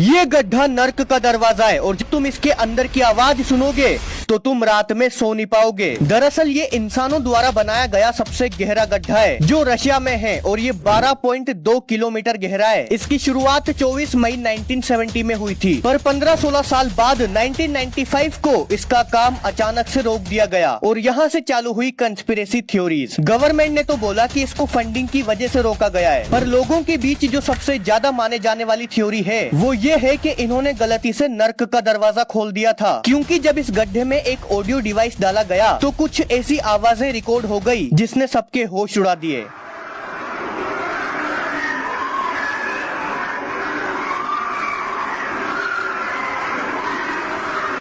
ये गड्ढा नर्क का दरवाजा है और जब तुम इसके अंदर की आवाज सुनोगे तो तुम रात में सो नहीं पाओगे। दरअसल ये इंसानों द्वारा बनाया गया सबसे गहरा गड्ढा है जो रशिया में है और ये 12.2 किलोमीटर गहरा है। इसकी शुरुआत 24 मई 1970 में हुई थी, पर 15-16 साल बाद 1995 को इसका काम अचानक से रोक दिया गया और यहाँ से चालू हुई कंस्पिरेसी थ्योरीज। गवर्नमेंट ने तो बोला कि इसको फंडिंग की वजह से रोका गया है, पर लोगों के बीच जो सबसे ज्यादा माने जाने वाली थ्योरी है वो ये है कि इन्होंने गलती से नर्क का दरवाजा खोल दिया था, क्योंकि जब इस गड्ढे में एक ऑडियो डिवाइस डाला गया तो कुछ ऐसी आवाजें रिकॉर्ड हो गई जिसने सबके होश उड़ा दिए।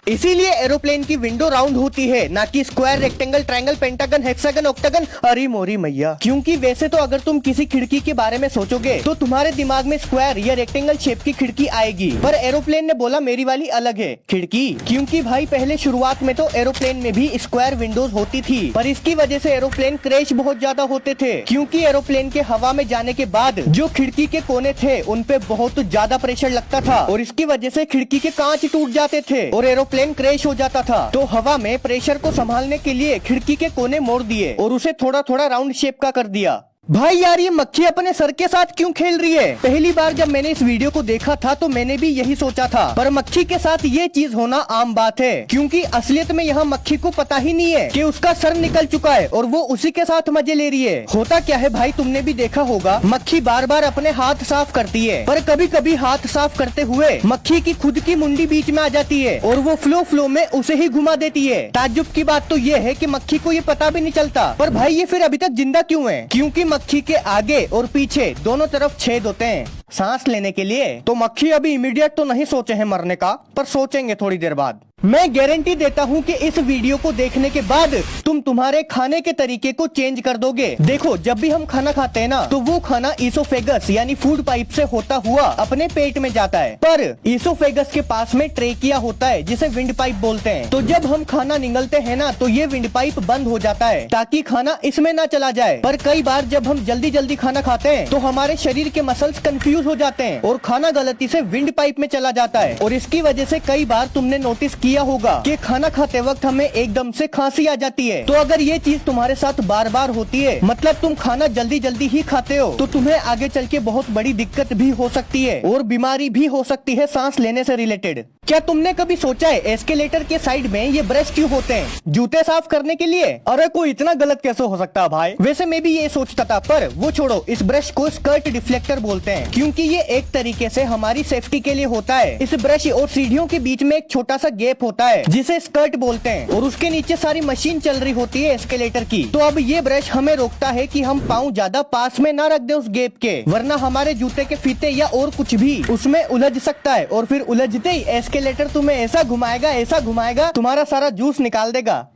इसीलिए एरोप्लेन की विंडो राउंड होती है, ना कि square, rectangle, triangle, pentagon, hexagon, octagon. अरे मोरी मैया, क्योंकि वैसे तो अगर तुम किसी खिड़की के बारे में सोचोगे तो तुम्हारे दिमाग में स्क्वायर या रेक्टेंगल शेप की खिड़की आएगी, पर एरोप्लेन ने बोला मेरी वाली अलग है खिड़की। क्योंकि भाई पहले शुरुआत में तो एरोप्लेन में भी स्क्वायर विंडोज होती थी, पर इसकी वजह से एरोप्लेन क्रैश बहुत ज्यादा होते थे, क्योंकि एरोप्लेन के हवा में जाने के बाद जो खिड़की के कोने थे उन पे बहुत ज्यादा प्रेशर लगता था और इसकी वजह से खिड़की के कांच टूट जाते थे और एरोप्लेन क्रैश हो जाता था। तो हवा में प्रेशर को संभालने के लिए खिड़की के कोने मोड़ दिए और उसे थोड़ा थोड़ा राउंड शेप का कर दिया। भाई यार, ये मक्खी अपने सर के साथ क्यों खेल रही है? पहली बार जब मैंने इस वीडियो को देखा था तो मैंने भी यही सोचा था, पर मक्खी के साथ ये चीज होना आम बात है, क्योंकि असलियत में यहाँ मक्खी को पता ही नहीं है कि उसका सर निकल चुका है और वो उसी के साथ मजे ले रही है। होता क्या है भाई, तुमने भी देखा होगा, मक्खी बार बार अपने हाथ साफ करती है, पर कभी कभी हाथ साफ करते हुए मक्खी की खुद की मुंडी बीच में आ जाती है और वो फ्लो में उसे ही घुमा देती है। ताज्जुब की बात तो ये है कि मक्खी को ये पता भी नहीं चलता, पर भाई ये फिर अभी तक जिंदा क्यों है? क्योंकि मक्खी के आगे और पीछे दोनों तरफ छेद होते हैं सांस लेने के लिए। तो मक्खी अभी इमीडिएट तो नहीं सोचे हैं मरने का, पर सोचेंगे थोड़ी देर बाद। मैं गारंटी देता हूँ कि इस वीडियो को देखने के बाद तुम तुम्हारे खाने के तरीके को चेंज कर दोगे। देखो, जब भी हम खाना खाते हैं ना तो वो खाना ईसोफेगस यानी फूड पाइप से होता हुआ अपने पेट में जाता है, पर ईसोफेगस के पास में ट्रेकिया होता है जिसे विंड पाइप बोलते हैं। तो जब हम खाना निगलते हैं ना तो ये विंड पाइप बंद हो जाता है ताकि खाना इसमें ना चला जाए। पर कई बार जब हम जल्दी जल्दी खाना खाते हैं तो हमारे शरीर के मसल्स कंफ्यूज हो जाते हैं और खाना गलती से विंड पाइप में चला जाता है और इसकी वजह से कई बार तुमने नोटिस किया होगा कि खाना खाते वक्त हमें एकदम से खांसी आ जाती है। तो अगर ये चीज तुम्हारे साथ बार बार होती है, मतलब तुम खाना जल्दी जल्दी ही खाते हो, तो तुम्हें आगे चल के बहुत बड़ी दिक्कत भी हो सकती है और बीमारी भी हो सकती है सांस लेने से रिलेटेड। क्या तुमने कभी सोचा है एस्केलेटर के साइड में ये ब्रश क्यों होते हैं? जूते साफ करने के लिए? अरे कोई इतना गलत कैसे हो सकता है भाई? वैसे मैं भी ये सोचता था, पर वो छोड़ो। इस ब्रश को स्कर्ट डिफ्लेक्टर बोलते हैं, क्योंकि ये एक तरीके से हमारी सेफ्टी के लिए होता है। इस ब्रश और सीढ़ियों के बीच में एक छोटा सा गैप होता है जिसे स्कर्ट बोलते हैं और उसके नीचे सारी मशीन चल रही होती है एस्केलेटर की। तो अब ये ब्रश हमें रोकता है कि हम पाँव ज्यादा पास में ना रख दे उस गैप के, वरना हमारे जूते के फीते या और कुछ भी उसमें उलझ सकता है और फिर उलझते ही एस्केलेटर तुम्हें ऐसा घुमाएगा तुम्हारा सारा जूस निकाल देगा।